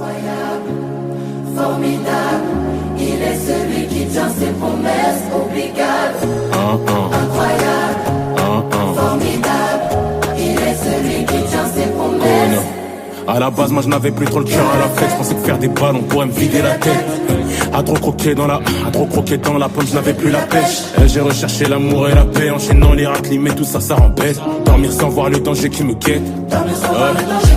Incroyable, formidable, il est celui qui tient ses promesses obligables. Incroyable, formidable, il est celui qui tient ses promesses. À la base, moi je n'avais plus trop le cœur à la fête. Je pensais que faire des ballons pourrait me vider la tête. À trop croquer dans la pomme, je n'avais plus la pêche. J'ai recherché l'amour et la paix, enchaînant les raclis, mais tout ça, ça embête. Dormir sans voir le danger qui me guette.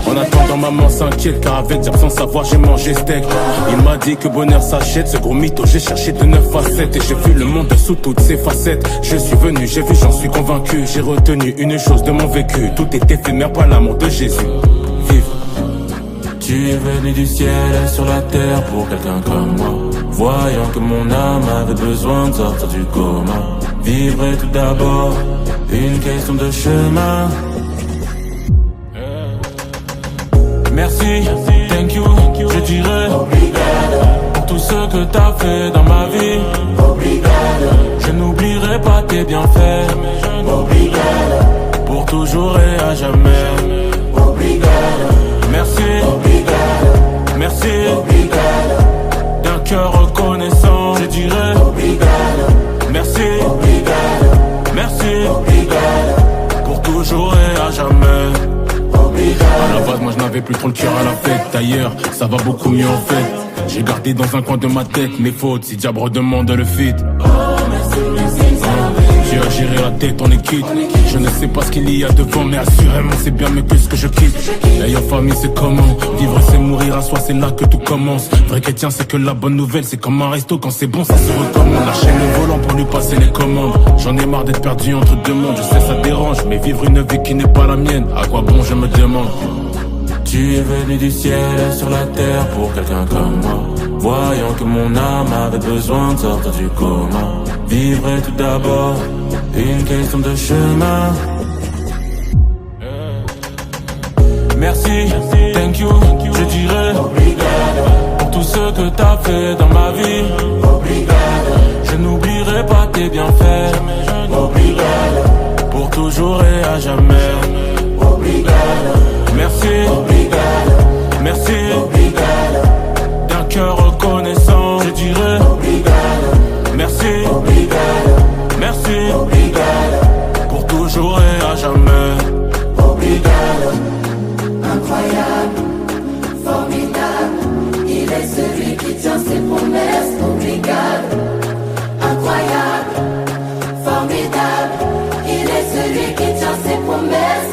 En attendant, maman s'inquiète, car avec dire sans savoir, j'ai mangé steak. Il m'a dit que bonheur s'achète, ce gros mytho, j'ai cherché de 9 à 7. Et j'ai vu le monde sous toutes ses facettes. Je suis venu, j'ai vu, j'en suis convaincu. J'ai retenu une chose de mon vécu, tout est éphémère, pas l'amour de Jésus. Vive. Tu es venu du ciel sur la terre pour quelqu'un comme moi. Voyant que mon âme avait besoin de sortir du coma. Vivre est tout d'abord une question de chemin. Merci, thank you, je dirais obrigado pour tout ce que t'as fait dans ma vie. Obrigado, je n'oublierai pas tes bienfaits. Obrigado, pour toujours et à jamais. Obrigado, merci, obrigado, merci, obrigado. D'un cœur reconnaissant, je dirais obrigado, merci, obrigado, merci, obrigado, pour toujours et à jamais. À la base, moi je n'avais plus trop le cœur à la fête. D'ailleurs, ça va beaucoup mieux en fait. J'ai gardé dans un coin de ma tête mes fautes, si diable demande le feat. J'ai à gérer la tête, on est quitte. Je ne sais pas ce qu'il y a devant, mais assurément c'est bien mieux que ce que je quitte. D'ailleurs famille c'est comment, vivre c'est mourir à soi, c'est là que tout commence. Vrai chrétien c'est que la bonne nouvelle, c'est comme un resto, quand c'est bon ça se recommande. Lâcher le volant pour lui passer les commandes. J'en ai marre d'être perdu entre deux mondes, je sais ça dérange, mais vivre une vie qui n'est pas la mienne, à quoi bon je me demande. Tu es venu du ciel sur la terre pour quelqu'un comme moi. Voyant que mon âme avait besoin de sortir du coma. Vivre est tout d'abord une question de chemin. Merci, thank you, je dirais obrigado pour tout ce que t'as fait dans ma vie. Obrigado, je n'oublierai pas tes bienfaits. Obrigado, pour toujours et à jamais. Obrigado, merci, obrigado, merci, obrigado. D'un cœur reconnaissant, je dirais obrigado, merci, obrigado, merci, obrigado, pour toujours et à jamais. Obrigado, incroyable, formidable, il est celui qui tient ses promesses. Obrigado, incroyable, formidable, il est celui qui tient ses promesses.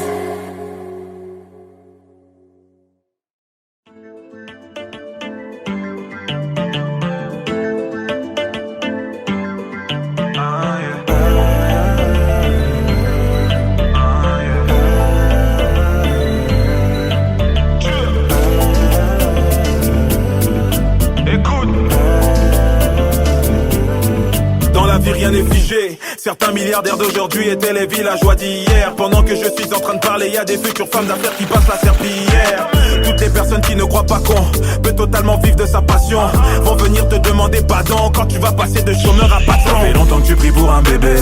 Rien n'est figé. Certains milliardaires d'aujourd'hui étaient les villageois d'hier. Pendant que je suis en train de parler, y a des futures femmes d'affaires qui passent la serpillière. Toutes les personnes qui ne croient pas qu'on peut totalement vivre de sa passion vont venir te demander pardon quand tu vas passer de chômeur à patron. Ça fait longtemps que tu pries pour un bébé,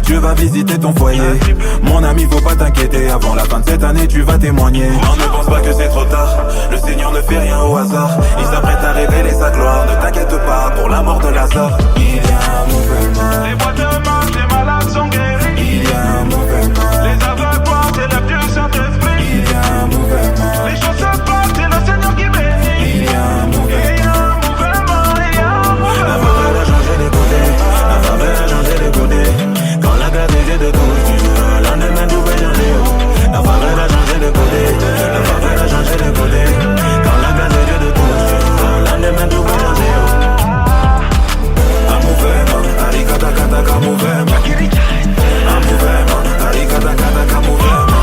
Dieu va visiter ton foyer. Mon ami, faut pas t'inquiéter, avant la fin de cette année tu vas témoigner. Non, ne pense pas que c'est trop tard, le Seigneur ne fait rien au hasard. Il s'apprête à révéler sa gloire, ne t'inquiète pas pour la mort de Lazare. Il y a un mouvement. Les boîtes de marche, les malades sont guéris. Il y a un mouvement. Les aveugles voient, c'est le Dieu Saint-Esprit. Il y a un mouvement. Les choses se passent, c'est le Seigneur qui bénit. Il y a un mouvement. Il y a un mouvement, il y a un mouvement. La faveur a changé les côtés, la faveur a changé les côtés. Quand la grâce est de touche, tu veux l'un des mains d'ouvrir j'en ai haut. La faveur a changé les côtés, la faveur a changé les côtés. Quand la grâce est de touche, tu veux l'un des mains d'ouvrir j'en ai haut. Arikata kata kamuvema, amuvema, arikata kata kamuvema,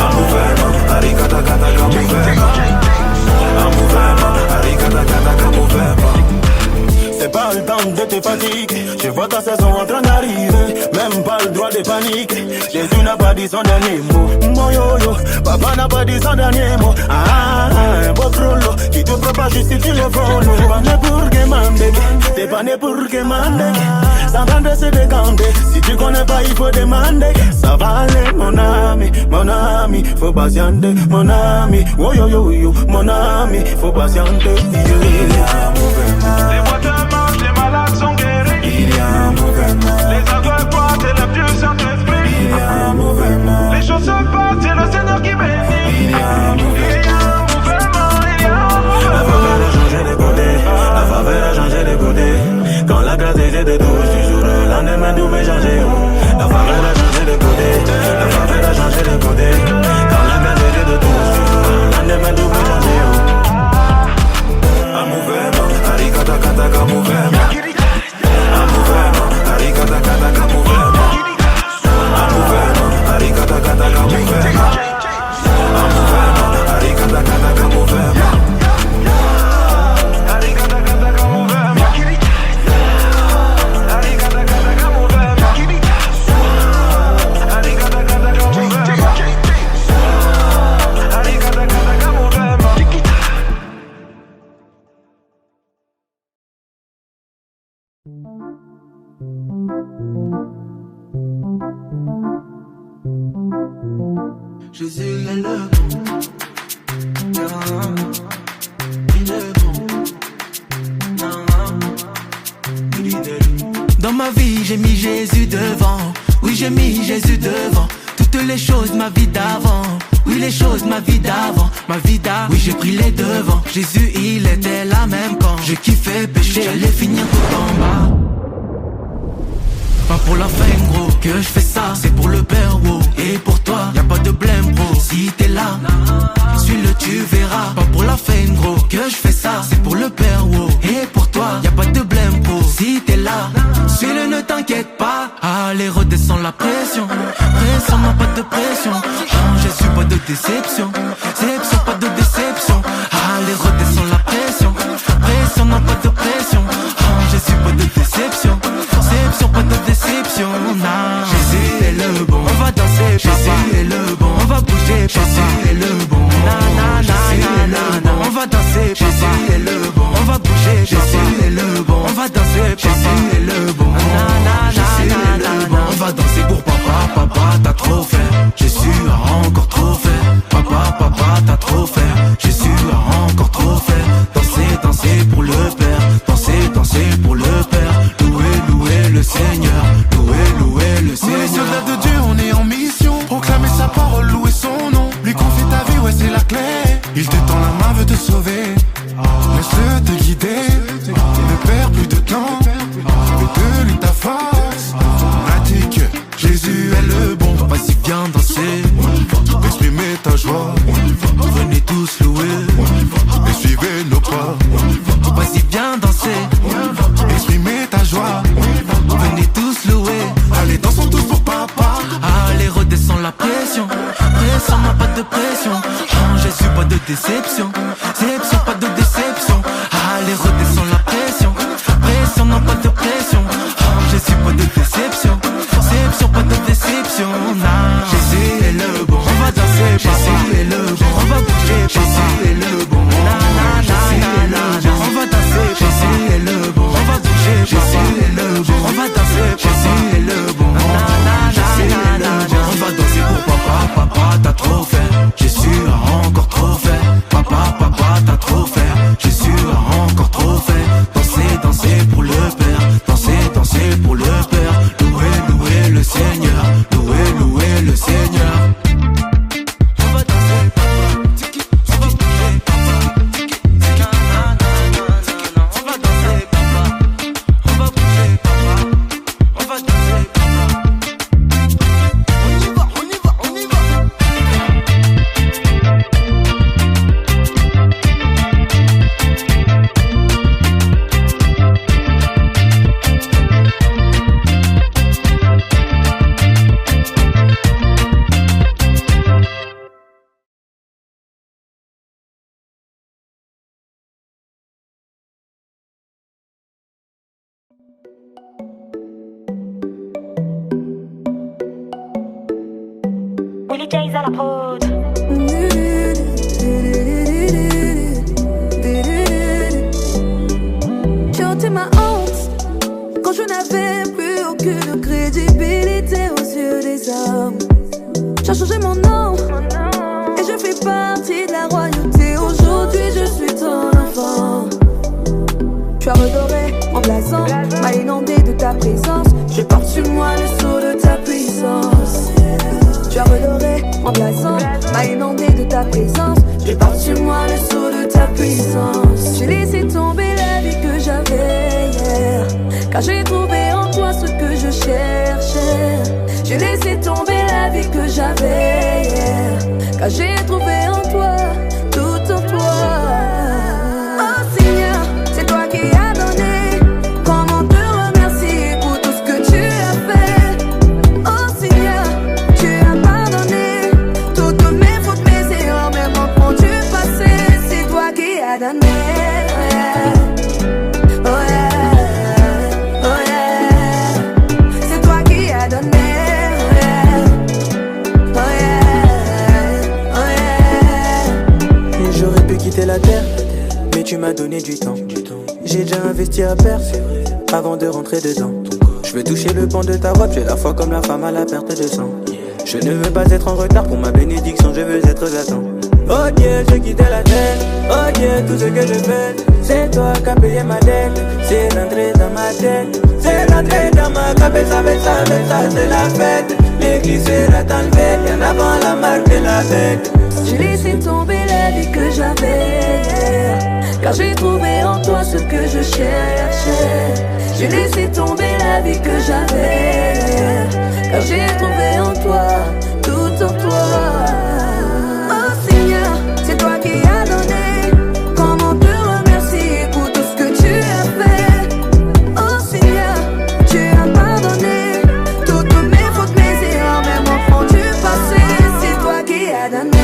amuvema, arikata kata kamuvema, amuvema, arikata kata kamuvema. C'est pas le temps de te fatiguer, je vois ta saison en train d'arriver, même pas le droit de paniquer. Jésus n'a pas dit son dernier mot, mon yo-yo, papa n'a pas dit son dernier mot. Un beau frollo qui te prépare juste si tu le follow. T'es pas né pour quémander, t'es pas né pour quémander. S'entendre c'est décanter, si tu connais pas il faut demander. Ça va aller mon ami, faut patienter, mon ami. Oh yo yo yo, mon ami, faut patienter. Les boîtes de marche, les malades sont guéris. Il y a un mouvement. Les aveugles boitent et la Dieu Saint-Esprit. Il y a un mouvement. Les choses se passent, c'est le Seigneur qui bénit. Il y a un mouvement. Il y a un mouvement, il y a un mouvement. La faveur a changé les côtés, la faveur a changé les côtés. Quand la grâce était de touche, du jour au lendemain tout m'est changé. La faveur a changé les côtés, la faveur a changé les côtés. Quand la grâce était de touche, du jour au lendemain tout m'est changé. Un mouvement, arikata kataka mouvement. Un mouvement, arikata kataka mouvement. Un mouvement, arikata kataka mouvement. Un mouvement, arikata kataka mouvement. Jésus est le bon. Il est bon. Dans ma vie, j'ai mis Jésus devant. Oui, j'ai mis Jésus devant. Toutes les choses, ma vie d'avant. Oui, les choses, ma vie d'avant. Ma vie d'avant. Oui, j'ai pris les devants. Jésus, il était là même quand je kiffais pécher. J'allais finir tout en bas. Pas pour la fame gros que je fais ça, c'est pour le père wow. Et pour toi, y'a pas de blême bro. Si t'es là, suis-le tu verras. Pas pour la fame gros que je fais ça, c'est pour le père wow. Et pour toi, y'a pas de blême bro. Si t'es là, suis-le ne t'inquiète pas. Allez redescends la pression. Pression non pas de pression. Je suis pas de déception. Déception pas de déception. Allez redescends la pression. Pression non pas de pression. Je suis pas de déception. Déception pas de déception. Nah. Jésus est le bon. On va danser. Jésus est le bon. On va bouger. Jésus est le bon. Jésus est le bon. On va danser. Jésus est le bon. On va bouger. Jésus est le bon. On va danser. Jésus est le bon. Jésus est le bon. On va danser pour papa. Papa t'as trop fait. Jésus a encore trop fait. Papa t'as trop fait. Jésus a encore trop fait. Danser, danser pour le Père. Danser, danser pour le Père. Louer le Seigneur. Louer le Seigneur. On est soldats de Dieu, on est en mission. Proclamer sa parole, louer son nom. Lui confier ta vie, ouais c'est la clé. Il te tend la main, veut te sauver. Laisse-le te guider. Ne perds plus de temps. Fais de lui ta force. Pratique, Jésus est le bon. Vas-y viens danser. Exprimez ta joie. Venez tous louer. Et suivez nos pas. Vas-y viens danser. Exprimez ta joie. Venez tous louer. Allez dansons tous pour papa. Allez redescends la pression. Pression non pas de pression. Je suis pas de déception. Déception pas de déception. Allez redescends la pression. Pression non pas de pression. Je suis pas de déception. Déception pas de déception. Nah. Jésus est le bon. On va danser. Jésus est le bon. On va bouger. Jésus est le bon. Jésus est le bon. On va danser. Jésus est le bon. On va bouger. Jésus est le bon. On va danser. Jésus est le bon. Jésus est le bon. On va danser pour papa. Papa t'as trop fait. Jésus a encore trop fait. Papa t'as trop fait. Jésus a encore trop fait. Danser, danser pour le Père. Danser, danser pour le Père. Louer le Seigneur. Louer le Seigneur. On va danser, papa. On va bouger, papa. On va danser, papa. On va bouger, papa. On va danser, papa. On y va. Willy J's à la prod. puissance. J'ai laissé tomber la vie que j'avais hier, car j'ai trouvé en toi ce que je cherchais. J'ai laissé tomber la vie que j'avais hier, car j'ai trouvé en toi, tout en toi. Oh Seigneur, c'est toi qui as donné. Comment te remercier pour tout ce que tu as fait. Oh Seigneur, tu as pardonné toutes mes fautes, mes erreurs, mes manquements du passé. C'est toi qui as donné. La terre, mais tu m'as donné du temps. J'ai déjà investi à perdre avant de rentrer dedans. Je veux toucher le pan de ta robe, j'ai la foi comme la femme à la perte de sang. Je ne veux pas être en retard pour ma bénédiction, je veux être à temps. Oh Dieu, j'ai quitté la terre. Oh Dieu, tout ce que je fais, c'est toi qui as payé ma dette. C'est l'entrée dans ma tête, c'est l'entrée dans ma cabeza, ça, c'est la fête. L'église sera enlevée, bien avant la marque de la bête. J'ai laissé tomber la vie que j'avais hier, car j'ai trouvé en toi ce que je cherchais. J'ai laissé tomber la vie que j'avais hier, car j'ai trouvé en toi, tout en toi. Oh Seigneur, c'est toi qui as donné. Comment te remercier pour tout ce que tu as fait. Oh Seigneur, tu as pardonné toutes mes fautes, mes erreurs, mes manquements du passé. C'est toi qui as donné.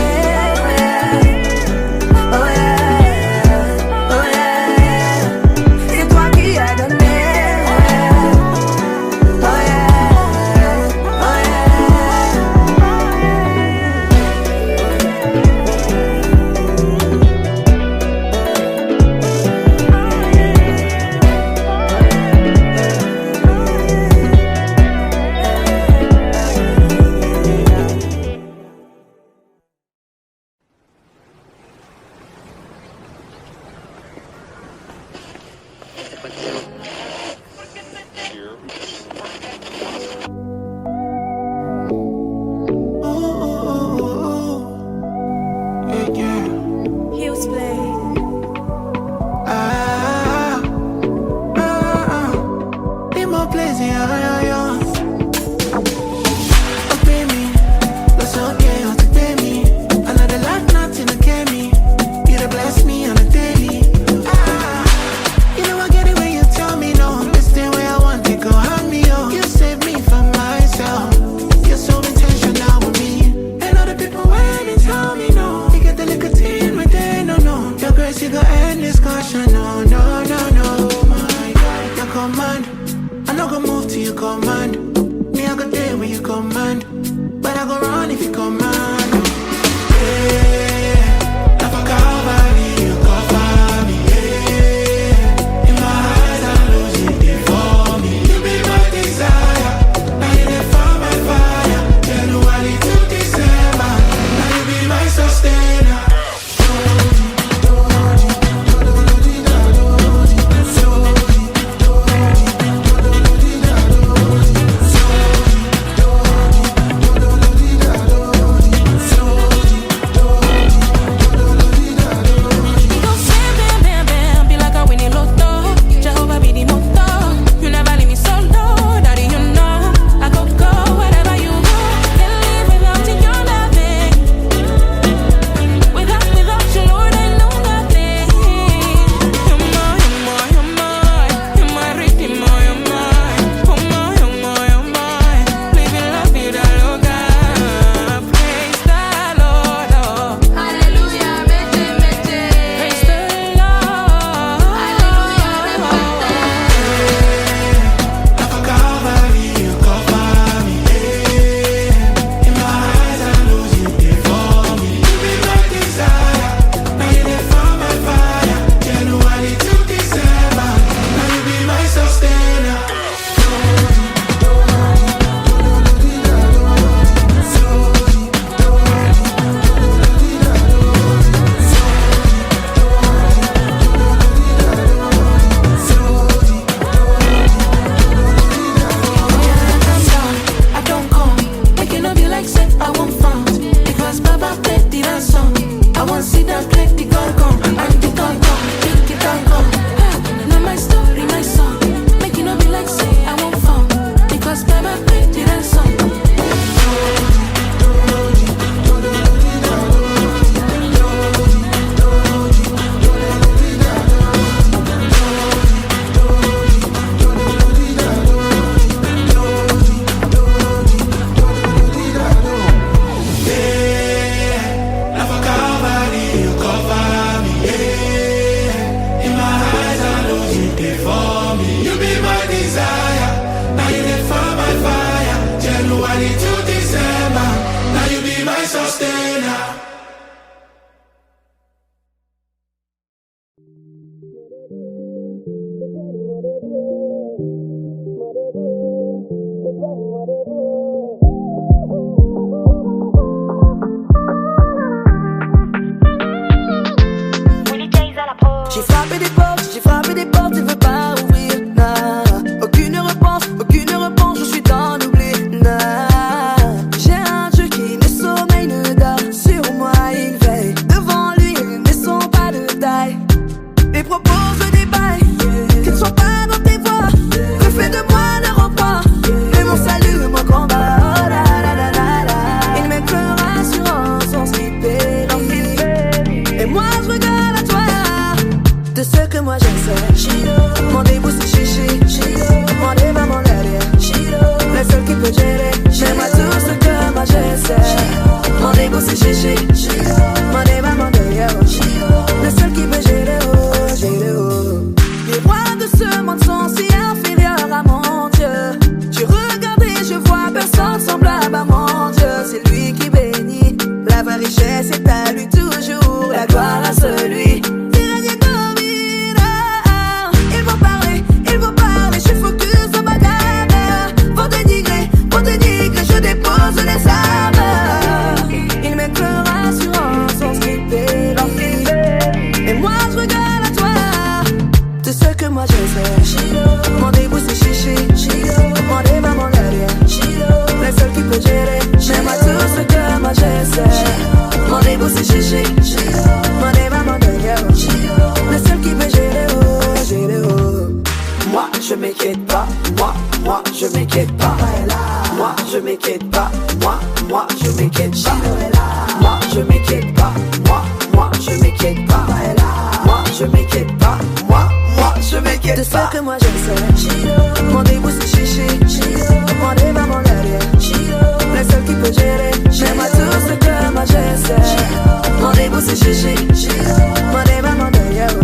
J'ai frappé des portes, tu veux pas ouvrir. Nah. Aucune réponse, je suis dans l'oubli. Nah. J'ai un Dieu qui ne sommeille, ne dort. Sur moi il veille, devant lui ils ne sont pas de taille. Et propose des bails, qu'ils ne soient pas dans tes voies. Refais de moi le rempart, et mon salut, mon combat. Oh la la la la la. Il met que rassurance, on s'y périt. Et moi je regarde à toi, de ce que moi j'essaie. Mon début c'est chichi, mon débat, mon derrière. Le seul qui peut gérer, j'aime à tout ce que moi j'essaie. Mon début c'est chichi, mon débat, mon derrière. Le seul qui peut gérer, oh, gérer, oh. Les rois de ce monde sont si inférieurs à mon Dieu. Tu regardes et je vois personne semblable à mon Dieu. C'est lui qui bénit, la vraie richesse est à lui toujours. La gloire à celui. Je suis focus dans ma garde. Pour dénigrer, je dépose les armes. Il met que rassurance, on skipper l'enfer. Et moi je regarde à toi, de ce que moi j'essaie. Mon début c'est chichi, mon débat, mon derrière. Le seul qui peut gérer, j'aime à tout ce que moi j'essaie. Mon début c'est chichi, mon débat, mon derrière. Le seul qui peut gérer, oh, gérer, oh. Moi je m'inquiète pas, moi je m'inquiète pas. Moi je m'inquiète pas, moi je m'inquiète pas. Moi je m'inquiète pas, moi je m'inquiète pas. Moi je m'inquiète pas, moi je m'inquiète pas. De ce que moi j'essaie. Mon début c'est chichi, mon débat, mon derrière. Le seul qui peut gérer, j'aime à tout ce que moi j'essaie. Mon début c'est chichi, mon débat, mon derrière.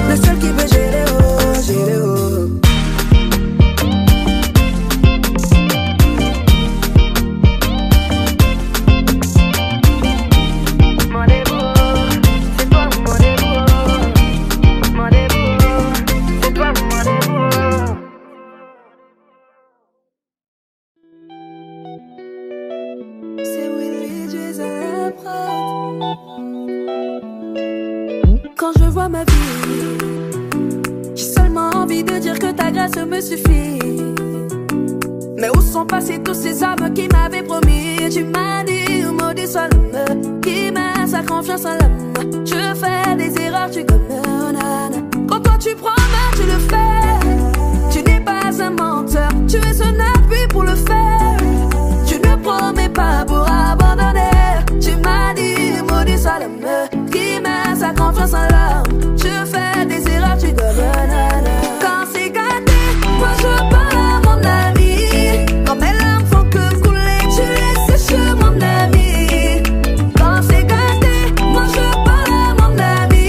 Le seul qui peut gérer, oh, gérer, oh. Quand je vois ma vie, j'ai seulement envie de dire que ta grâce me suffit. Mais où sont passés tous ces hommes qui m'avaient promis? Tu m'as dit, maudit soit l'homme qui met sa confiance en l'homme. Je fais des erreurs, tu commets, oh nana. Quand toi tu promets, tu le fais. Tu n'es pas un menteur, tu es un appui pour le faire. Tu ne promets pas pour abandonner. Tu m'as dit, maudit soit l'homme qui met sa confiance en l'homme. Je fais des erreurs, tu donnes, nana. Quand c'est gâté, moi je parle à mon ami. Quand mes larmes font que couler, tu les sèches, mon ami. Quand c'est gâté, moi je parle à mon ami.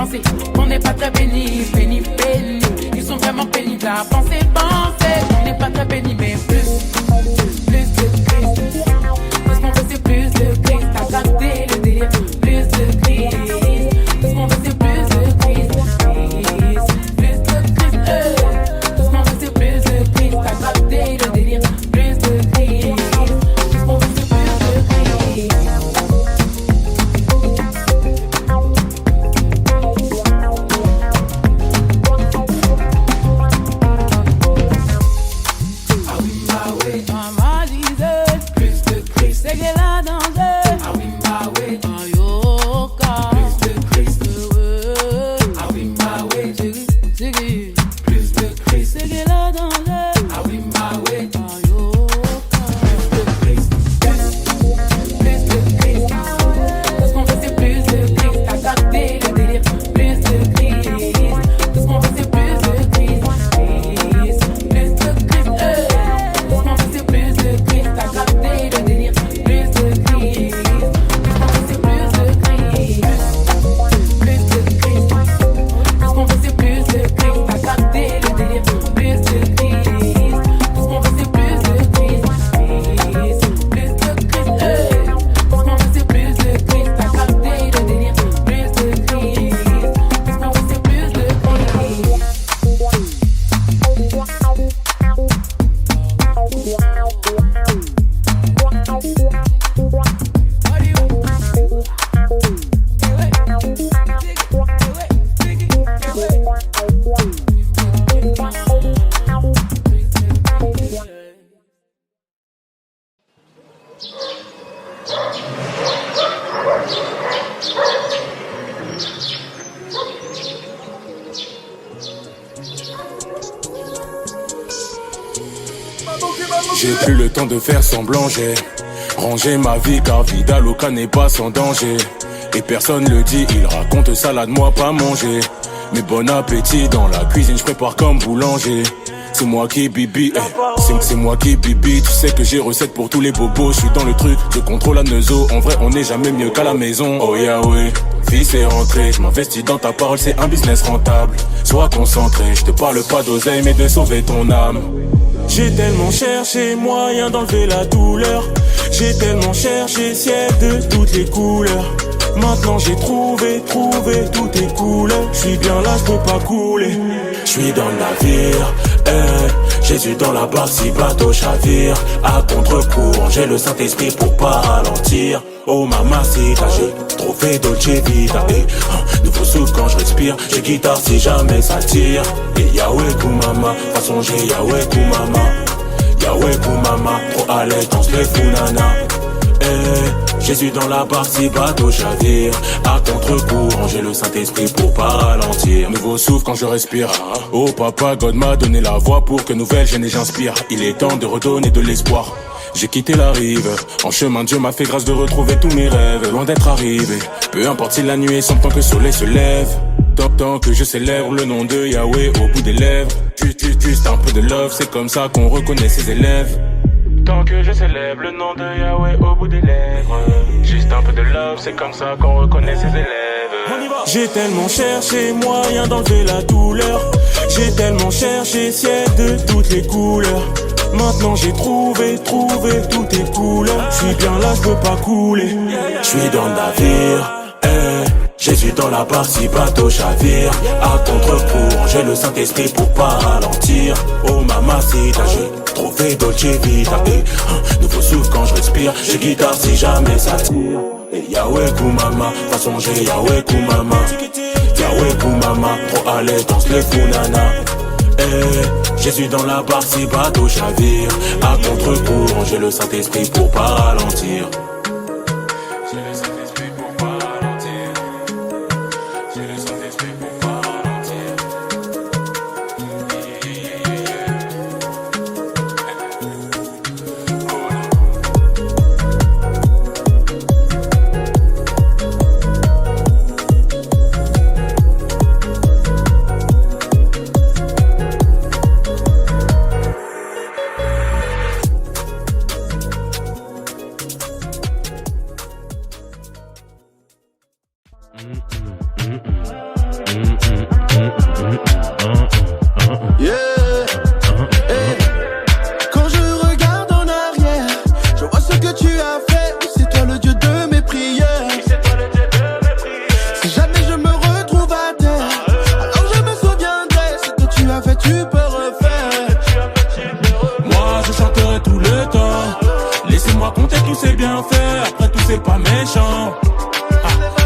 penser qu'on n'est pas très pénible, pénible, pénible. Ils sont vraiment pénibles à penser, penser qu'on n'est pas très pénible, mais plus de crise. Tout ce qu'on veut c'est plus de crise, t'as gratté le délire, plus de crise. Tout ce qu'on veut c'est plus de crise, plus de crise. Tout ce qu'on veut c'est plus de crise, t'as gratté le délire, plus de crise. Tout ce qu'on veut c'est plus de crise. J'ai plus le temps de faire semblant, j'ai rangé ma vie car Vida Loca n'est pas sans danger. Et personne le dit, il raconte salade, moi pas manger. Mais bon appétit dans la cuisine, je prépare comme boulanger. C'est moi qui bibi, c'est moi qui bibi. Tu sais que j'ai recette pour tous les bobos. Je suis dans le truc, je contrôle la neuzo. En vrai on est jamais mieux qu'à la maison. Oh yeah ouais, vie c'est rentré. Je m'investis dans ta parole, c'est un business rentable. Sois concentré, je te parle pas d'oseille mais de sauver ton âme. J'ai tellement cherché moyen d'enlever la douleur. J'ai tellement cherché ciel de toutes les couleurs. Maintenant j'ai trouvé toutes tes couleurs. J'suis bien là, j'peux pas couler. J'suis dans le navire, Jésus dans la barque si bateau chavire. À contre-courant, j'ai le Saint-Esprit pour pas ralentir. Oh mamacita, j'ai trop fait Dolce Vita. Nouveau souffle quand je respire, j'ai guitare si jamais ça tire. Et Yahweh Koumama, façon j'ai Yahweh Koumama. Yahweh Koumama, trop à l'aise dans le funana. Jésus dans la barque si bateau chavire. À contre-courant, j'ai le Saint-Esprit pour pas ralentir. Nouveau souffle quand je respire. Oh papa, God m'a donné la voix pour que nouvelle jeune et j'inspire. Il est temps de redonner de l'espoir. J'ai quitté la rive, en chemin Dieu m'a fait grâce de retrouver tous mes rêves. Loin d'être arrivé, peu importe si la nuit est sombre tant que le soleil se lève. Tant que je célèbre le nom de Yahweh au bout des lèvres. Juste un peu de love, c'est comme ça qu'on reconnaît ses élèves. Tant que je célèbre le nom de Yahweh au bout des lèvres. Juste un peu de love, c'est comme ça qu'on reconnaît ses élèves. J'ai tellement cherché moyen d'enlever la douleur. J'ai tellement cherché ciel de toutes les couleurs. Maintenant j'ai trouvé toutes tes couleurs. J'suis bien là, j'peux pas couler. J'suis dans le navire, Jésus dans la barque si bateau chavire. À contre-courant, j'ai le Saint-Esprit pour pas ralentir. Oh mamacita, j'ai trop fait Dolce Vita. Nouveau souffle quand je respire, j'ai guitare si jamais ça tire. Et Yahweh Koumama, façon j'ai Yahweh Koumama. Yahweh Koumama, trop à l'aise dans le funana. Jésus dans la barque si bateau chavire. À contre-courant, j'ai le Saint-Esprit pour pas ralentir. tu peux refaire. Moi je chanterai tout le temps. Laissez-moi compter tous ces bienfaits. Après tout c'est pas méchant.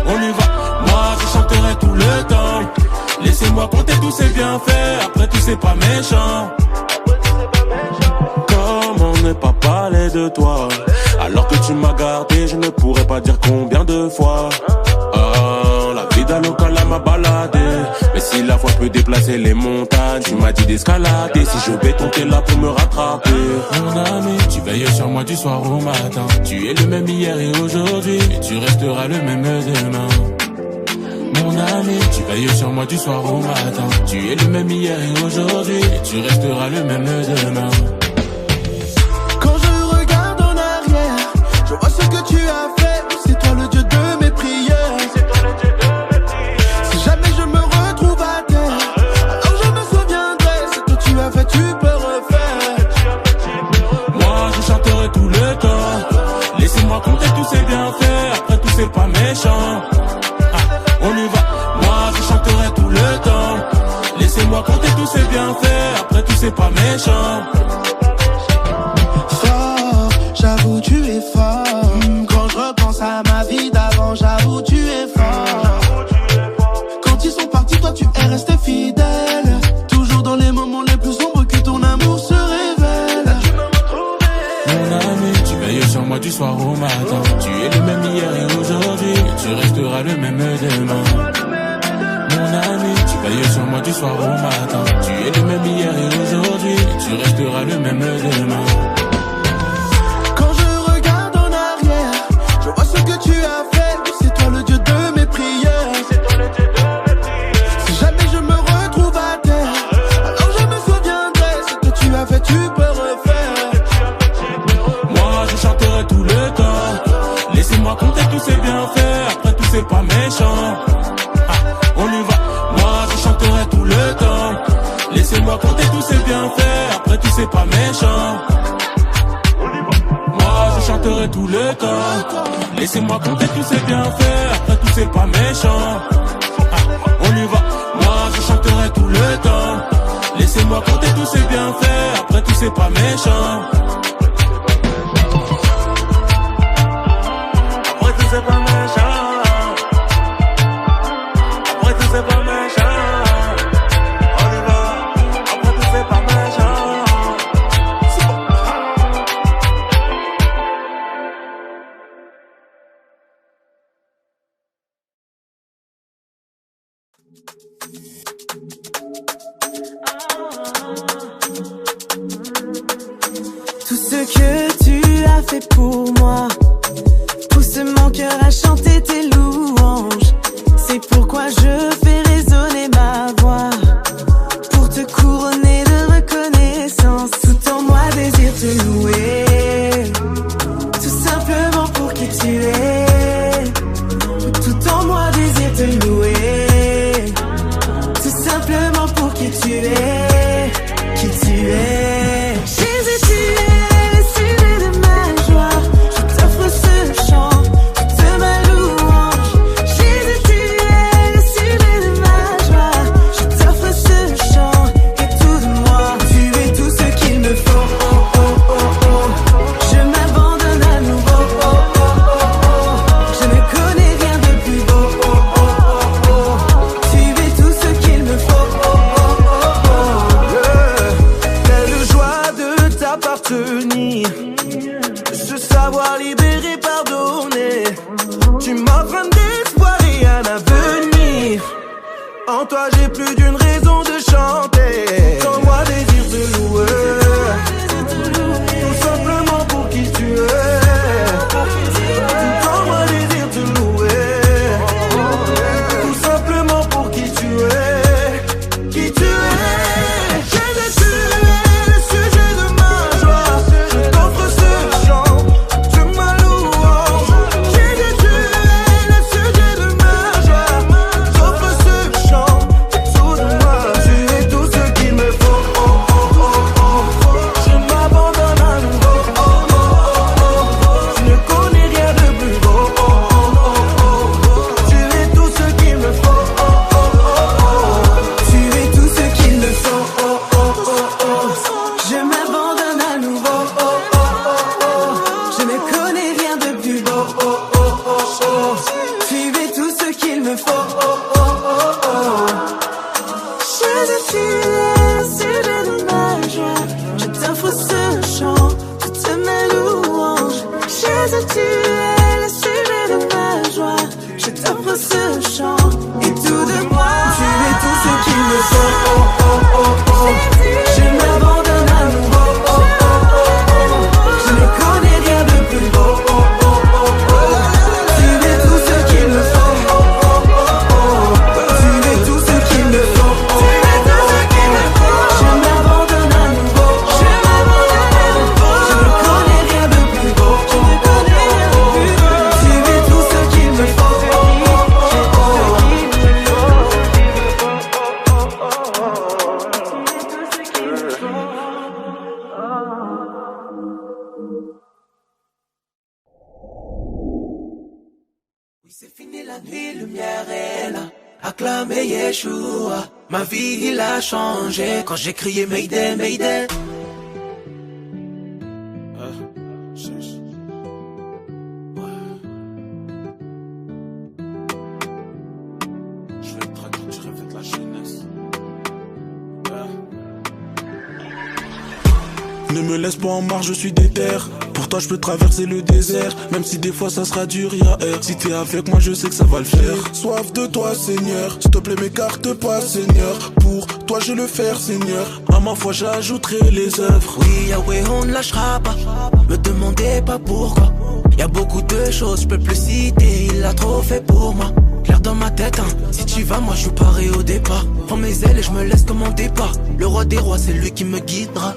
On y va. Moi je chanterai tout le temps. Laissez-moi compter tous ces bienfaits. Après tout c'est pas méchant. Comment ne pas parler de toi alors que tu m'as gardé, je ne pourrais pas dire combien de fois. La vida locale m'a baladé. Mais si la foi peut déplacer les montagnes, tu m'as dit d'escalader. Si je béton, t'es là pour me rattraper. Mon ami, tu veilles sur moi du soir au matin. Tu es le même hier et aujourd'hui, et tu resteras le même demain. Mon ami, tu veilles sur moi du soir au matin. Tu es le même hier et aujourd'hui, et tu resteras le même demain. Quand je regarde en arrière, je vois ce que tu as fait. C'est toi le Dieu de mes prières. Si jamais je me retrouve à terre, alors je me souviendrai. Ce que tu as fait, tu peux refaire. Moi je chanterai tout le temps. Laissez-moi compter tous ces bienfaits. Après tout c'est pas méchant. On y va. Moi je chanterai tout le temps. Laissez-moi compter tous ces bienfaits. Après tout c'est pas méchant. Fort, j'avoue tu es fort. Quand je repense à ma vie d'avant, j'avoue tu es fort. Quand ils sont partis, toi tu es resté fidèle. Toujours dans les moments les plus sombres que ton amour se révèle. Mon ami, tu veilles sur moi du soir au matin. Tu es le même hier et aujourd'hui, et tu resteras le même demain. Mon ami, tu veilles sur moi du soir au matin. Tu es le même hier et aujourd'hui, et tu resteras le même demain. Quand je regarde en arrière, je vois ce que tu as fait. C'est toi le Dieu de mes prières. Si jamais je me retrouve à terre, alors je me souviendrai. Ce que tu as fait, tu peux refaire. Moi je chanterai tout le temps. Laissez-moi compter tous ces bienfaits. Après tout c'est pas méchant. On y va. Moi je chanterai tout le temps. Laissez-moi compter tous ces bienfaits. Après tout c'est pas méchant. Moi je chanterai tout le temps. Laissez-moi compter tous ces bienfaits. Après tout c'est pas méchant. On y va. Moi je chanterai tout le temps. Laissez-moi compter tous ces bienfaits. Après tout c'est pas méchant. Après tout c'est pas méchant. Après tout c'est pas méchant. On y va. Après tout c'est pas méchant. Tout ce que tu as fait pour moi pousse mon cœur à chanter tes louanges. C'est pourquoi je fais résonner ma voix pour te couronner de reconnaissance. Tout en moi désire te louer, tout simplement pour qui tu es. Tout en moi désire te louer, tout simplement pour qui tu es, qui tu es. Jésus, tu es le sujet de ma joie. Je t'offre ce chant, toute ma louange. Jésus, tu es le sujet de ma joie. Je t'offre ce chant et tout de moi. Tu es tout ce qu'il me faut. Oh, oh, oh. C'est fini la nuit, lumière est là. Acclamez Yeshua. Ma vie il a changé quand j'ai crié Mayday, Mayday. Ne me laisse pas en marge, je suis déter. Pour toi je peux traverser le désert, même si des fois ça sera dur, y'a air. Si t'es avec moi je sais que ça va le faire. Soif de toi Seigneur, s'il te plaît m'écarte pas Seigneur. Pour toi je le faire Seigneur, à ma foi j'ajouterai les œuvres. Oui Yahweh on ne lâchera pas, me demandez pas pourquoi. Y'a beaucoup de choses, je peux plus citer, il a trop fait pour moi. Clair dans ma tête, hein. Si tu vas moi je suis paré au départ. Prends mes ailes et je me laisse commander par le roi des rois, c'est lui qui me guidera.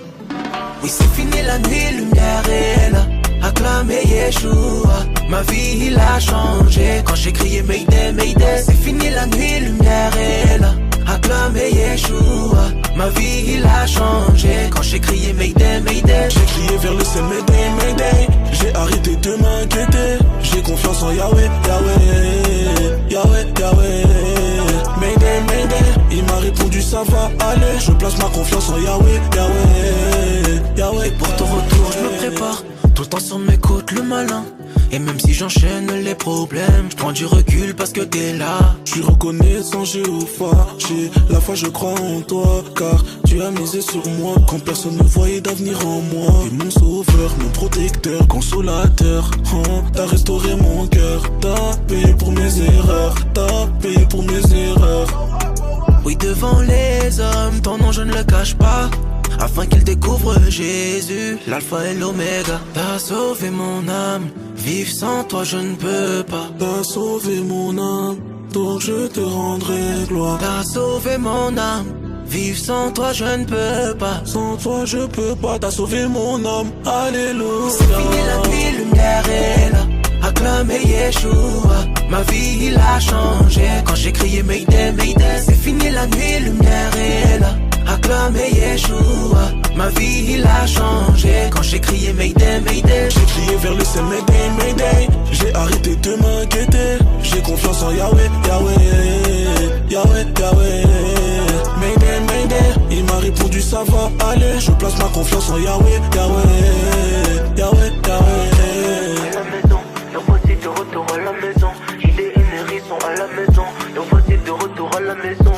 Oui c'est fini la nuit, lumière est là. Acclamez Yeshua. Ma vie il a changé quand j'ai crié Mayday, Mayday. C'est fini la nuit, lumière est là. Acclamez Yeshua. Ma vie il a changé quand j'ai crié Mayday, Mayday. J'ai crié vers le ciel Mayday, Mayday. J'ai arrêté de m'inquiéter. J'ai confiance en Yahweh, Yahweh, Yahweh, Yahweh. Mayday, Mayday. Il m'a répondu ça va aller. Je place ma confiance en Yahweh, Yahweh, Yahweh. Et pour ton retour je me prépare. Tout le temps sur mes côtes le malin. Et même si j'enchaîne les problèmes, je prends du recul parce que t'es là. Je suis reconnaissant Jéhovah, j'ai la foi, je crois en toi. Car tu as misé sur moi quand personne ne voyait d'avenir en moi. T'es mon sauveur, mon protecteur, consolateur. T'as restauré mon cœur, t'as payé pour mes erreurs, t'as payé pour mes erreurs. Oui devant les hommes, ton nom je ne le cache pas. Afin qu'ils découvrent Jésus, l'alpha et l'oméga. T'as sauvé mon âme, vivre sans toi je ne peux pas. T'as sauvé mon âme, donc je te rendrai gloire. T'as sauvé mon âme, vivre sans toi je ne peux pas. Sans toi je peux pas, t'as sauvé mon âme, alléluia. C'est fini la nuit, lumière est là. Acclamez Yeshua. Ma vie il a changé quand j'ai crié Mayday, Mayday. C'est fini la nuit, lumière est là. Acclamez Yeshua. Ma vie il a changé quand j'ai crié Mayday, Mayday. J'ai crié vers le ciel Mayday, Mayday. J'ai arrêté de m'inquiéter. J'ai confiance en Yahweh, Yahweh, Yahweh, Yahweh. Mayday, Mayday. Il m'a répondu ça va aller. Je place ma confiance en Yahweh, Yahweh, Yahweh, Yahweh. À la maison, le voici de retour à la maison. Idée et Néry sont à la maison. Le voici de retour à la maison.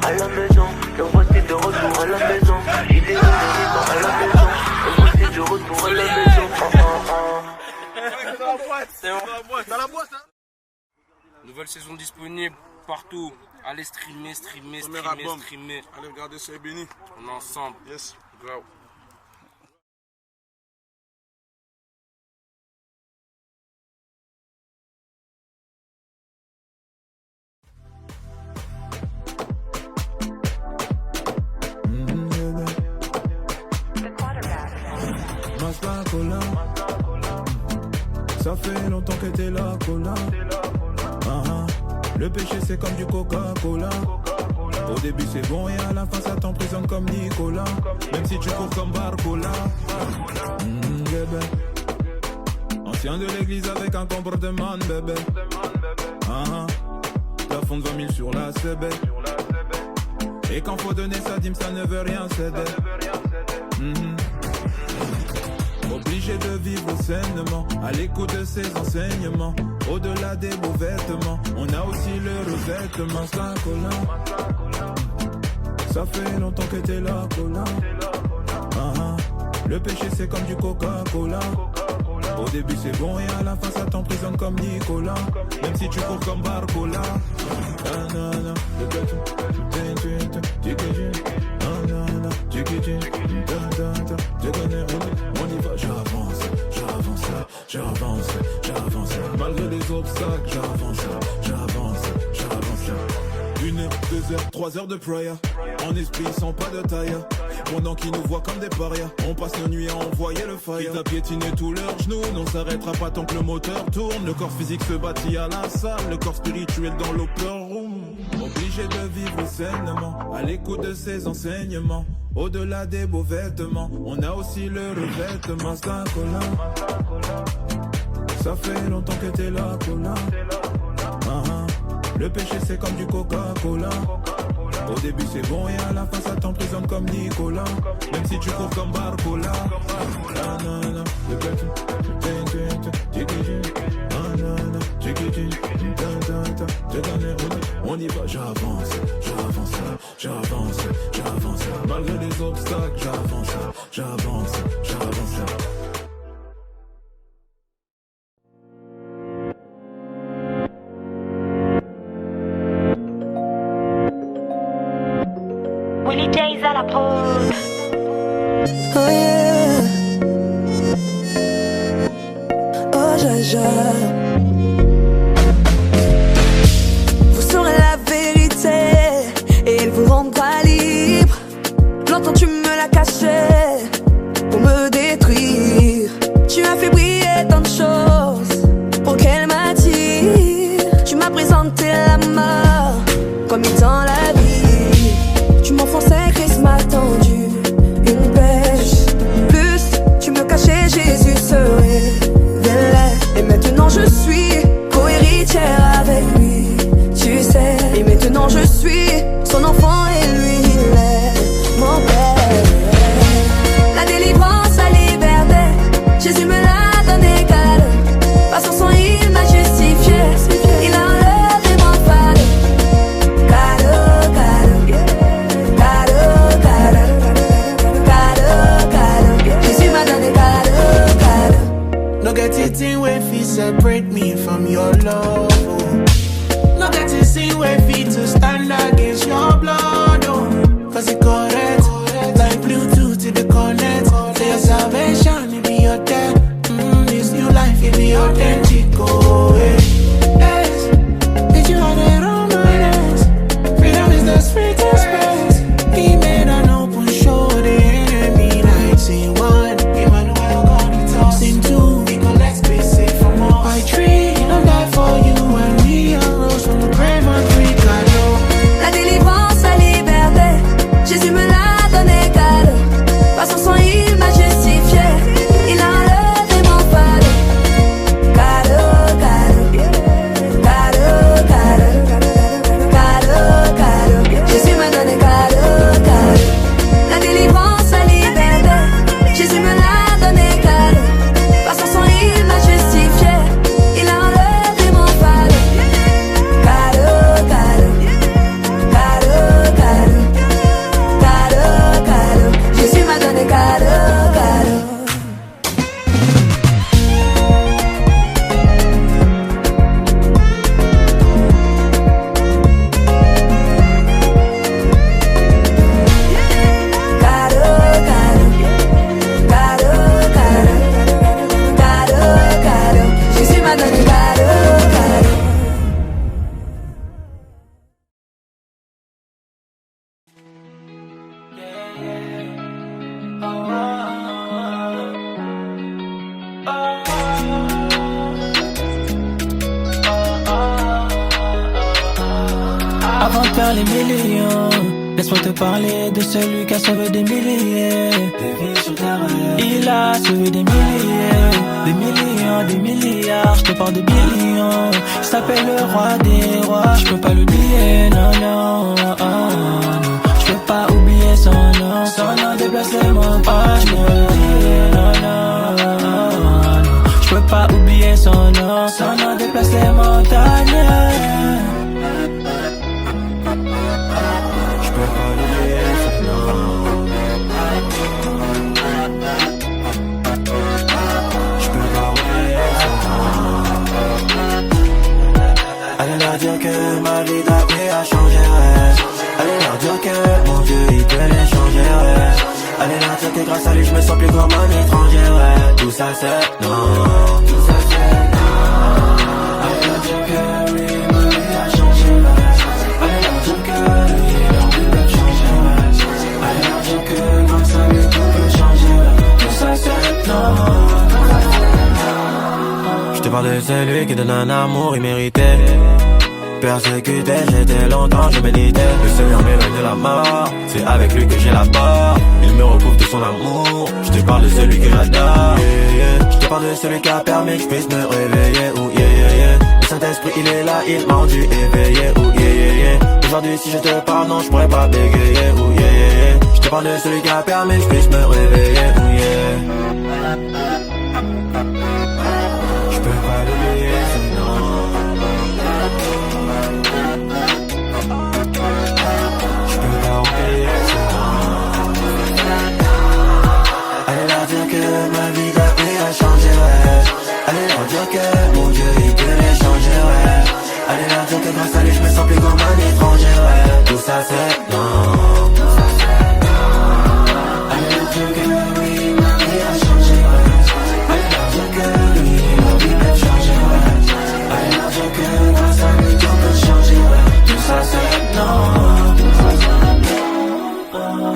À la maison, le voici de retour à la maison. Idée et Néry sont à la maison. Le voici de retour à la maison. C'est bon. Nouvelle saison disponible partout. Allez streamer. Allez regarder c'est béni. On est ensemble. Yes. Go. Ça fait longtemps que t'es là, Cola. Le péché c'est comme du Coca-Cola. Au début c'est bon et à la fin ça t'emprisonne comme Nicolas. Même si tu cours comme Barcola. Bébé. Ancien de l'église avec un comportement bébé. Plafond de 20 000 sur la CB. Et quand faut donner sa dîme ça ne veut rien céder. Obligé de vivre sainement, à l'écoute de ses enseignements. Au-delà des beaux vêtements, on a aussi le revêtement. Ça fait longtemps que t'es là, Cola. Le péché c'est comme du Coca-Cola. Au début c'est bon et à la fin ça t'emprisonne comme Nicolas. Même si tu cours comme Barcola. On y va, j'avance. Malgré les obstacles, j'avance. 1 heure, 2 heures, 3 heures de prayer. En esprit sans pas de taille. Pendant qu'ils nous voient comme des parias, on passe nos nuits à envoyer le fire. Ils a piétiné tous leurs genoux, n'on s'arrêtera pas tant que le moteur tourne. Le corps physique se bâtit à la salle, le corps spirituel dans l'upper room. Obligé de vivre sainement, à l'écoute de ses enseignements. Au-delà des beaux vêtements, on a aussi le revêtement. ça fait longtemps que t'es là, Cola. Le péché c'est comme du Coca-Cola. Au début c'est bon et à la fin ça t'emprisonne comme Nicolas. Même si tu cours comme Barcola. On y va, j'avance. Malgré les obstacles, j'avance. Willie J's à la prod. Oh yeah. Oh Jaja. Vous saurez la vérité et elle vous rendra libre. Longtemps tu me l'as caché pour me détruire. Tu as fait briller tant de choses pour qu'elle m'attire. Tu m'as présenté la mort comme étant la vie. Tu m'enfonçais, Christ m'a tendu une pêche. Plus tu me cachais, Jésus se révélait. Et maintenant je suis co-héritière avec lui, tu sais. Et maintenant je suis son enfant et lui il est mon père. La délivrance, la liberté, Jésus me l'a donné cadeau. Par son sang il m'a justifié, il a enlevé mon fardeau. Cadeau, cadeau. No get it in way fi separate me from your love. Oh. No get it in way fi to stand against your blood. Oh. Cause it correct, like Bluetooth to the connect. For your salvation, it be your death. This new life, it be authentic. Oh, yes. Did you have it on my hands? Freedom is the sweetest space. He made an open show, the enemy like scene one. Emmanuel God, it's all scene two. I treat, I'm there for you and me. I rose from the grave and free cadeau. La délivrance, la liberté, Jésus me l'a donné cadeau. Par son sang il m'a justifié, il a enlevé mon fardeau. Cadeau, cadeau, cadeau, cadeau, cadeau, cadeau. Jésus m'a donné cadeau, cadeau. La délivrance, la liberté, Jésus me l'a donné cadeau. Par son sang il m'a justifié. Avant de faire les millions, laisse-moi te parler de celui qui a sauvé des milliers de vies sur terre. Il a sauvé des milliers, des millions, des milliards. Je te parle de billions. Il s'appelle le roi des rois. Je peux pas l'oublier, non, non, oh, non. Je peux pas oublier son nom. Son nom déplace les montagnes. Je peux pas l'oublier, non, non, oh, non. Je peux pas oublier son nom. Son nom déplace les montagnes. Allez leur dire que ma vie d'après a changé, ouais. Allez leur dire que mon Dieu il peut les changer, ouais. Allez leur dire que grâce à lui je me sens plus comme un étranger, ouais. Tout ça c'est non, tout ça c'est non. Allez leur dire que oui, ma vie a changé, ouais. Allez leur dire que lui leur vie peut changer, ouais. Allez leur dire que grâce à lui tout peut changer, ouais. Tout ça c'est non. Je te parle de celui qui donne un amour immérité. Persécuté, j'étais longtemps, je méditais. Le Seigneur m'éloigne de la mort, c'est avec lui que j'ai la part. Il me recouvre de son amour, je te parle de celui que j'adore, yeah, yeah. Je parle de celui qui a permis que je puisse me réveiller. Oh yeah yeah yeah. Le Saint-Esprit il est là, il m'a rendu éveillé. Oh yeah yeah yeah. Aujourd'hui si je te parle non je pourrais pas bégayer. Oh yeah yeah yeah. Je te parle de celui qui a permis que je puisse me réveiller. Oh yeah. Je peux pas l'oublier sinon. Je peux pas oublier sinon. Allez leur dire que ma vie d'après a changé, ouais. Allez leur dire que mon Dieu il peut les changer, ouais. Allez leur dire que grâce à lui je me sens plus comme un étranger, ouais. Tout ça c'est non. Allez leur dire que oui ma vie a changé, ouais. Allez leur dire que lui ma vie peut changer, ouais. Allez leur dire que grâce à lui tout peut changer, ouais. Tout ça c'est non. Tout ça c'est non.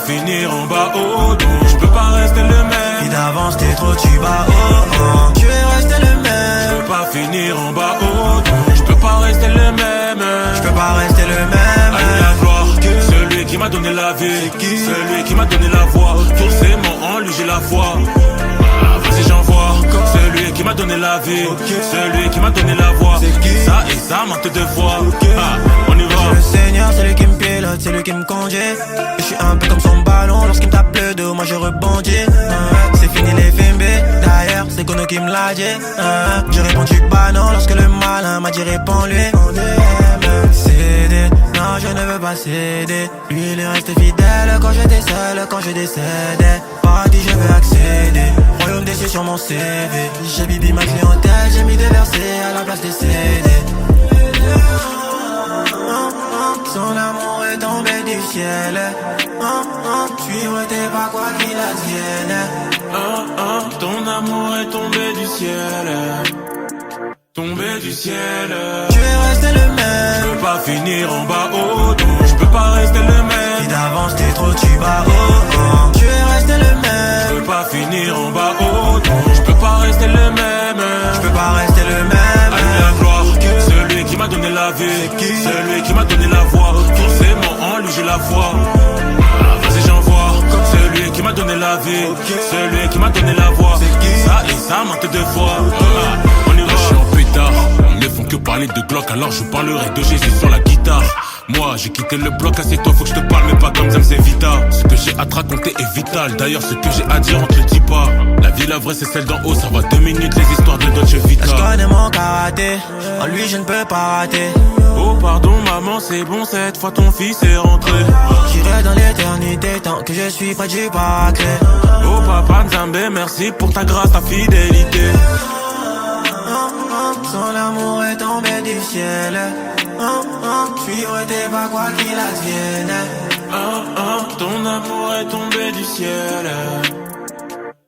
Finir en bas au dos, je peux pas rester le même. Vie d'avance t'es trop tu bats oh oh. Tu es resté le même. Je peux pas finir en bas au dos, je peux pas rester le même. Je peux pas rester le même. Allez la gloire, celui qui m'a donné la vie, celui qui m'a donné la voix. Forcément en lui j'ai la foi. Vas-y j'envoie, celui qui m'a donné la vie, celui qui m'a donné la voix. Ça et ça maintes deux fois. On y va. Le Seigneur c'est lui qui me pilote, c'est lui qui me conduit. Je suis un peu comme son ballon, lorsqu'il me tape le dos, moi je rebondis. C'est fini les FMB, d'ailleurs c'est Kono qui me l'a dit. J'ai répondu bah non, lorsque le malin m'a dit réponds-lui. Céder, non je ne veux pas céder. Lui il reste fidèle quand j'étais seul, quand je décédais. Paradis je veux accéder, royaume des cieux sur mon CV. J'ai bibi ma clientèle, j'ai mis des versets à la place des CD. Son amour est tombé du ciel. Suivre tes pas quoi qu'il advienne. Ton amour est tombé du ciel. Tombé du ciel. Tu es resté le même. Je peux pas finir en bas au dos, je peux pas rester le même. Vie d'avance t'es trop tu bats oh oh. Tu es resté le même. Je peux pas finir en bas au dos, je peux pas rester le même. Je peux pas rester le même. Allez la gloire, celui qui m'a donné la vie, celui qui m'a donné la voix. Forcément en lui j'ai la foi. Vas-y j'envoie, celui qui m'a donné la vie, celui qui m'a donné la voix. Ça et ça maintes deux fois. On y va. Je suis en pétard, ils ne font que parler de Glock, alors je parlerai de Jésus sur la guitare. Moi j'ai quitté le bloc, assieds-toi, faut que je te parle, mais pas comme Zam, c'est Vita. Ce que j'ai à te raconter est vital, d'ailleurs ce que j'ai à dire on te le dit pas. La vie la vraie c'est celle d'en haut, ça va 2 minutes les histoires de Dolce Vita. Je connais mon karaté, en lui je ne peux pas rater. Oh pardon maman c'est bon, cette fois ton fils est rentré. J'irai dans l'éternité tant que je suis près du paraclet. Oh papa Nzambé, merci pour ta grâce, ta fidélité. Son amour est tombé du ciel. Suivre tes pas quoi qu'il advienne. Ton amour est tombé du ciel.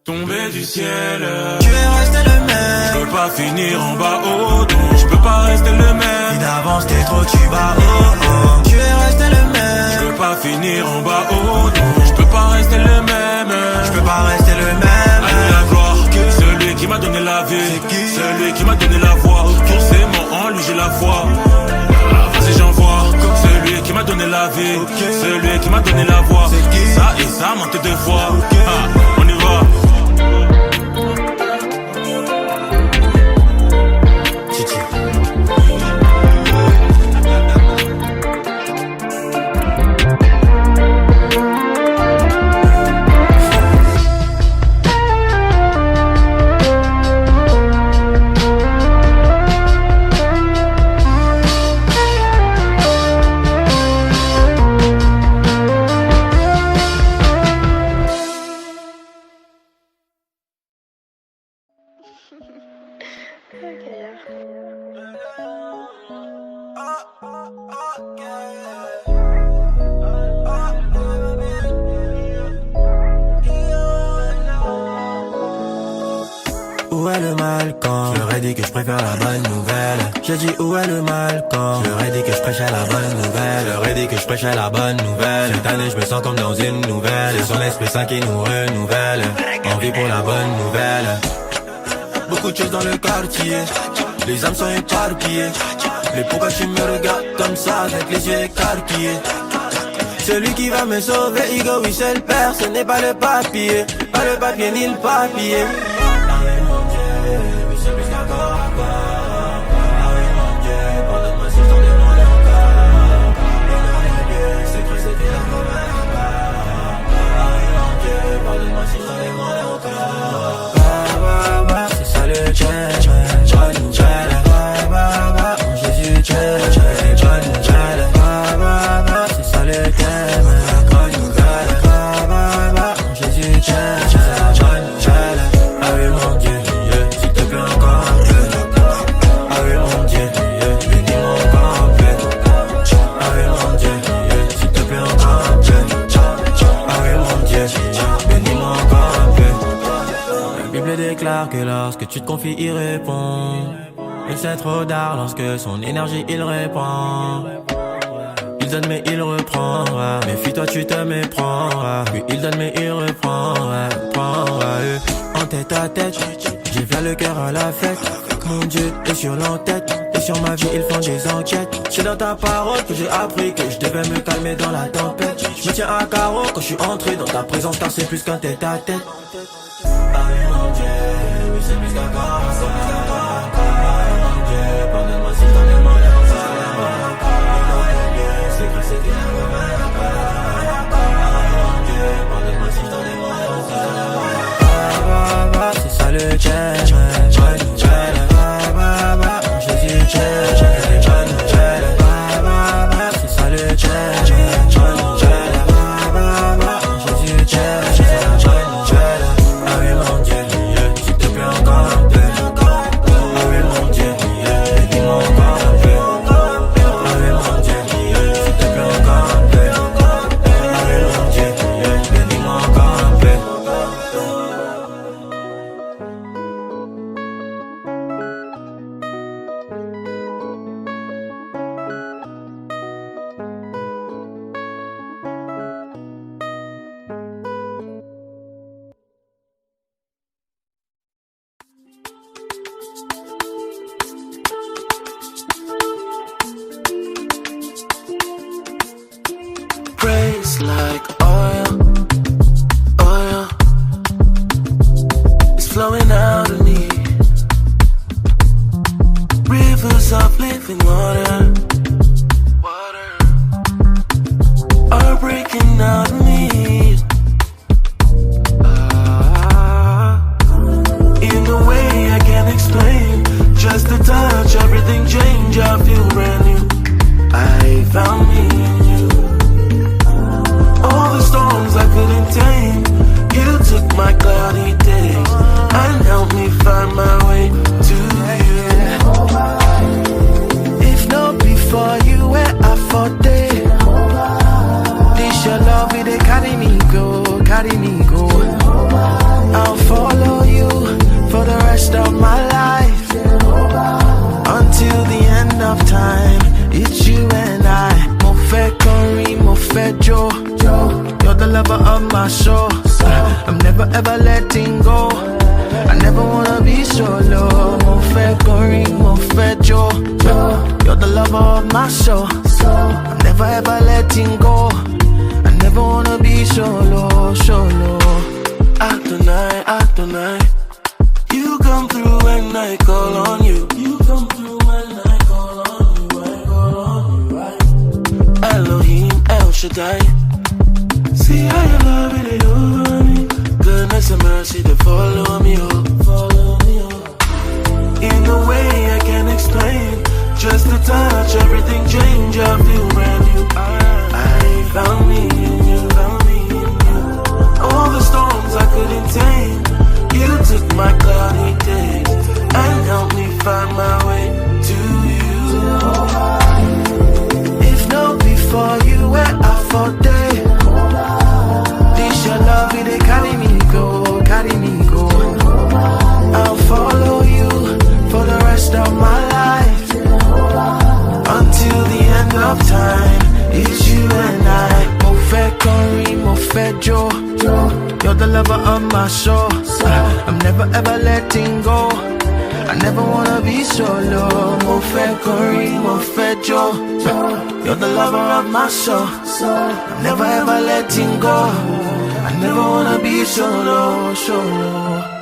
Tombé du ciel. Tu es resté le même. Je peux pas finir en bas au dos, je peux pas rester le même. Vie d'avance t'es trop tu bats oh oh. Tu es resté le même. Je peux pas finir en bas au dos, je peux pas rester le même. Je peux pas rester le même. Allez la gloire, celui qui m'a donné la vie, celui qui m'a donné la voix. Forcément en lui j'ai la foi. Vas-y j'envoie, celui qui m'a donné la vie, celui qui m'a donné la voix. Ça et ça maintes deux fois. On y va. dit que je préfère la bonne nouvelle. J'ai dit où est le mal quand je leur ai dit que je prêchais la bonne nouvelle. Je leur ai dit que je prêchais la bonne nouvelle. Cette année je me sens comme dans une nouvelle. C'est son esprit saint qui nous renouvelle. Envie pour la bonne nouvelle. Beaucoup de choses dans le quartier. Les âmes sont éparpillées. Mais pourquoi tu me regardes comme ça avec les yeux écarquillés? Celui qui va me sauver, Igo, oui c'est le père. Ce n'est pas le papier. Pas le papier ni le papier. Que lorsque tu te confies, il répond. Et c'est trop tard lorsque son énergie, il répand. Il donne mais il reprend. Méfie-toi, tu te méprends. Puis il donne mais il reprend. En tête à tête, j'ai fait le cœur à la fête. Mon Dieu est sur l'entête. Et sur ma vie, ils font des enquêtes. C'est dans ta parole que j'ai appris que je devais me calmer dans la tempête. Je me tiens à carreau quand je suis entré dans ta présence, car c'est plus qu'un tête à tête. C'est plus qu'un corps, c'est plus qu'un corps. Mon Dieu, pardonne-moi si t'en es mal. C'est que c'était un commun. Mon Dieu, pardonne-moi si t'en es mal. C'est ça le tchèque. Jésus tchèque. C'est ça le tchèque. Jésus tchèque. Like oil, oil, it's flowing out of me. Rivers of living water, are breaking out of me. In a way I can't explain. Just a touch, everything changed. I feel brand new. I found me in you. All the storms I couldn't tame, you took my cloudy days and helped me find my way to you. If not before you, where I fought day. This your love, it carry me go, carry me go. I'll follow you for the rest of my life, until the end of time. It's you and I. Mo fe Corey, mo fe Joe. You're the lover of my soul. I'm never ever letting go. I never wanna be solo. Mo fe Corey, mo fe Joe. You're the lover of my soul. I'm never ever letting go. I never wanna be solo, solo. Adonai, Adonai, you come through when I call on you. You come through when I call on you. I call on you, right? Elohim, El Shaddai. See how your love really over me. Goodness and mercy to follow me, oh, follow me, oh. In a way I can't explain. Just a touch, everything changed. I feel brand new. I found me in you, found me in you. All the storms I couldn't tame, you took my cloudy days and helped me find my way to you. If not before you, where I fought day. This your love, it carry me go, carry me go. I'll follow you for the lover of my soul. I'm never ever letting go. I never wanna be solo. Mo fe Corey, mo fe Joe. You're the lover of my soul. I'm never ever letting go. I never wanna be solo, solo.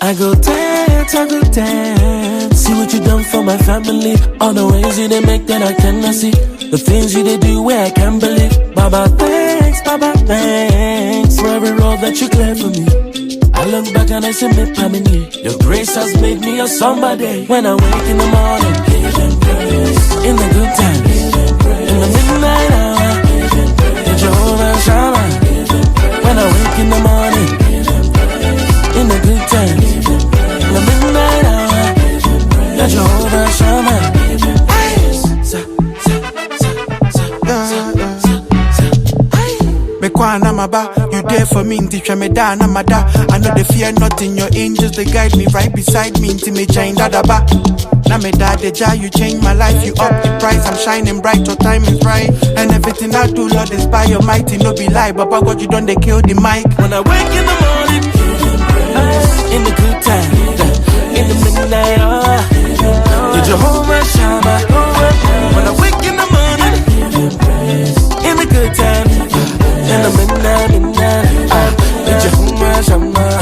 I go dance. See what you done for my family. All the ways you they make that I cannot see. The things you they do where I can't believe. Baba thanks for every road that you cleared for me. I look back and I say, me family. Your grace has made me a somebody. When I wake in the morning, in the good times, in the midnight hour, Jehovah Shammah. When I wake in the morning, in the good times, in the midnight hour, Jehovah Shammah. You there for me, teach me down, I'm a da. I know they fear nothing, your angels they guide me right beside me, into me chain da da ba. Now me da de ja, you change my life, you up the price, I'm shining bright, your time is right. And everything I do, Lord, is by your mighty, no be lie, but by God you done they kill the mic. When I wake in the morning, in the good time, in the midnight hour, Jehovah Shammah. When I wake in the morning, in the good time, in the midnight, Jehovah Shammah.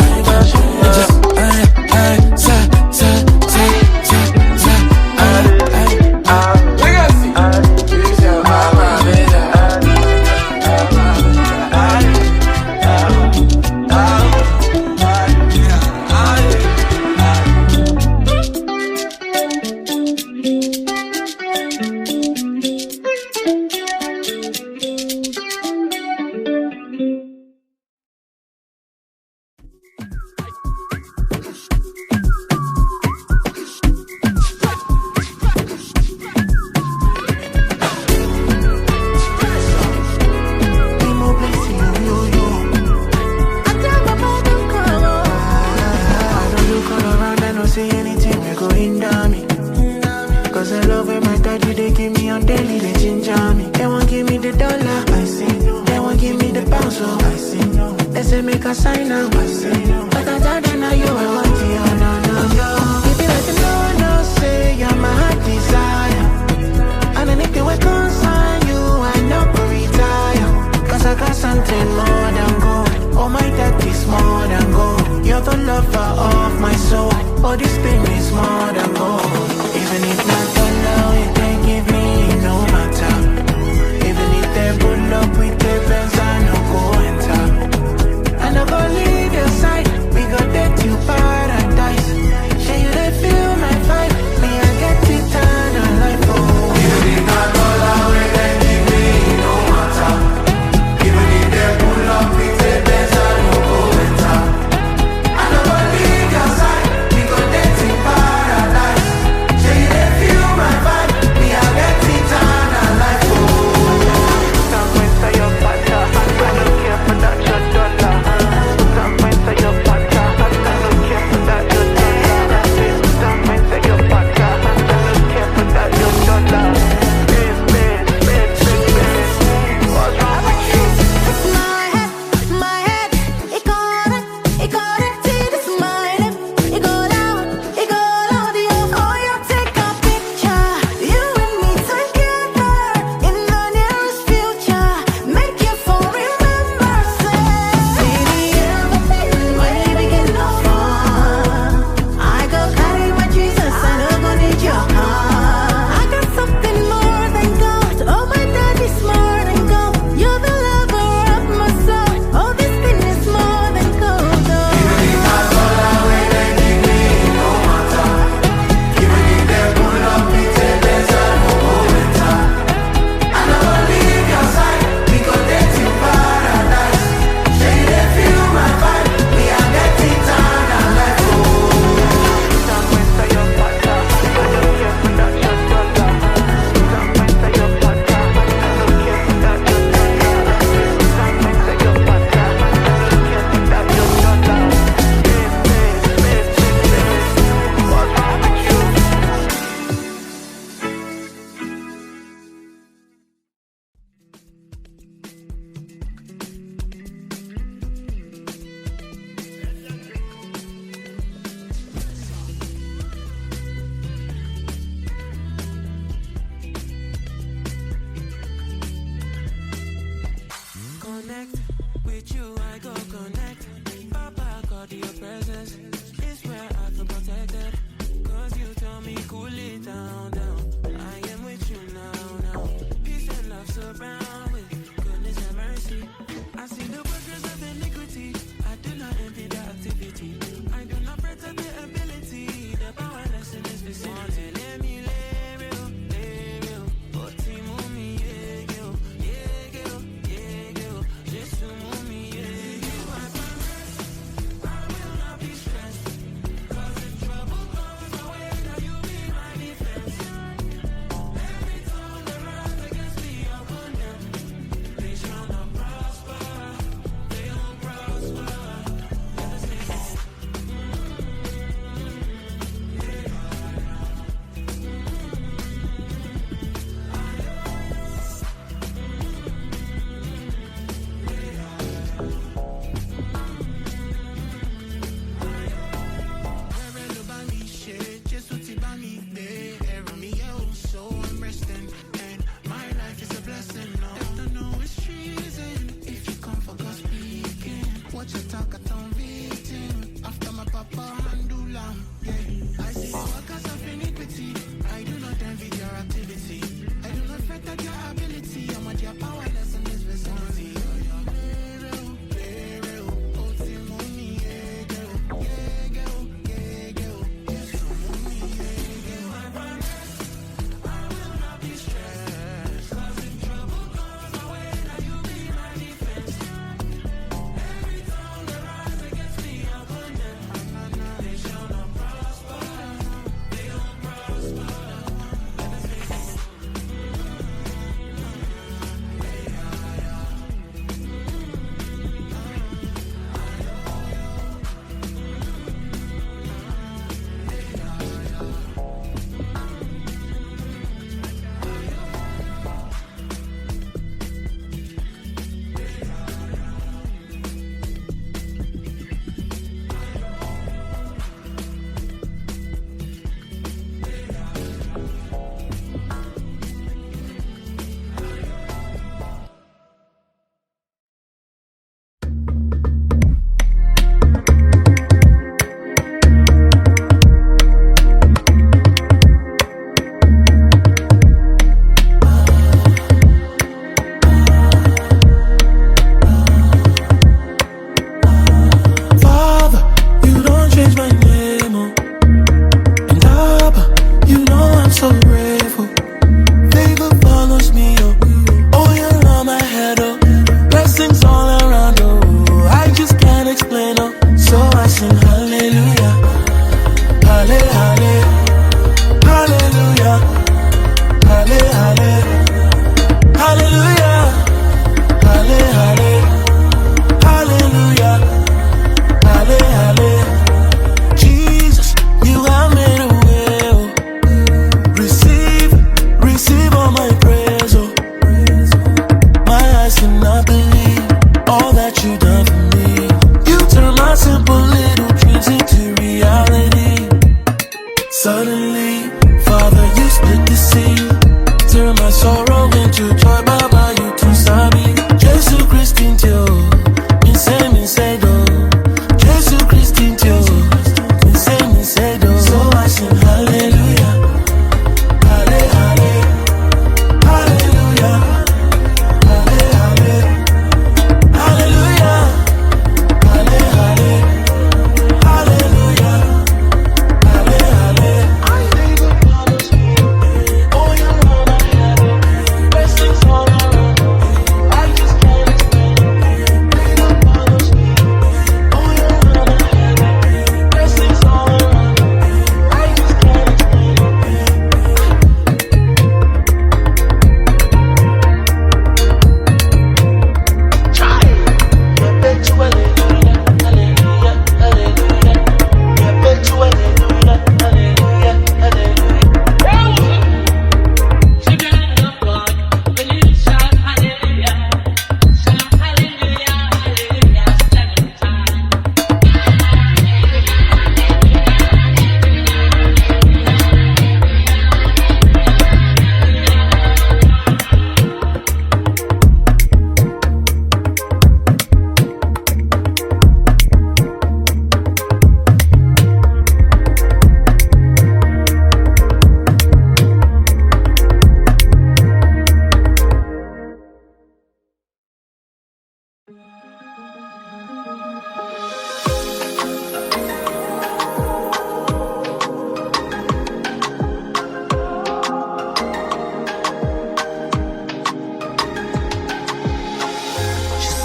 Side connect. With you I go connect. Papa, God, your presence is where I feel protected. Cause you tell me cool it down, down. I am with you now. Peace and love surround with goodness and mercy. I see the workers of iniquity. I do not envy the activity. I do not pretend the ability. The powerlessness is vicinity. Let me lay real. Oh, Timu me, yeah, girl. Just to move me, yeah, girl.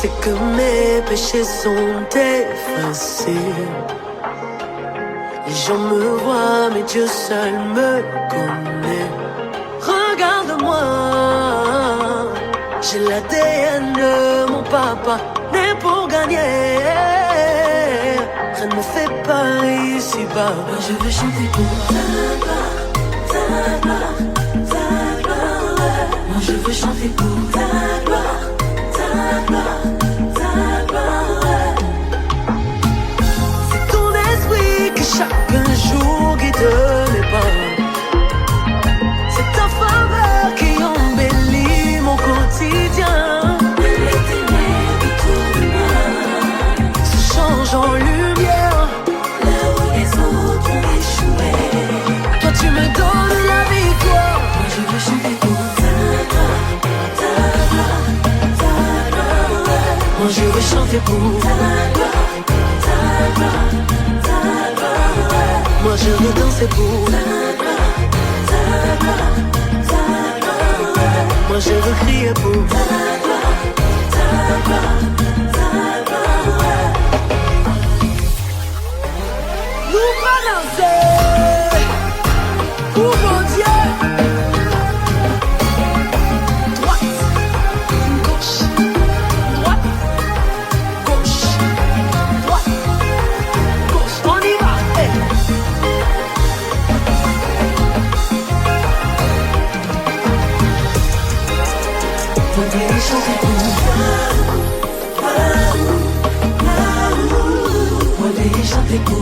c'est que mes péchés sont effacés. Les gens me voient, mais Dieu seul me connaît. Regarde-moi, j'ai l'ADN de mon papa, né pour gagner. Rien ne me fait pas ici-bas. Moi je veux chanter pour ta gloire, ta gloire, ta gloire. Moi je veux chanter pour ta gloire, ta gloire, ta gloire. C'est ton esprit qui chaque jour guide mes pas. C'est ta faveur qui embellit mon quotidien. Les ténèbres autour de moi se changent en lumière. Là où les autres ont échoué, toi tu me donnes la victoire. Moi je veux chanter pour ta gloire, ta gloire, ta gloire. Moi je veux chanter pour ta gloire, ta gloire, ta gloire. Moi je veux danser pour ta gloire, ta gloire, ta gloire. Moi je veux crier pour ta gloire, ta gloire, ta gloire. Nous balancer pour mon Dieu. Droite, gauche, droite, gauche, droite, gauche. On y va, hey. Moi je vais chanter pour moi je vais chanter pour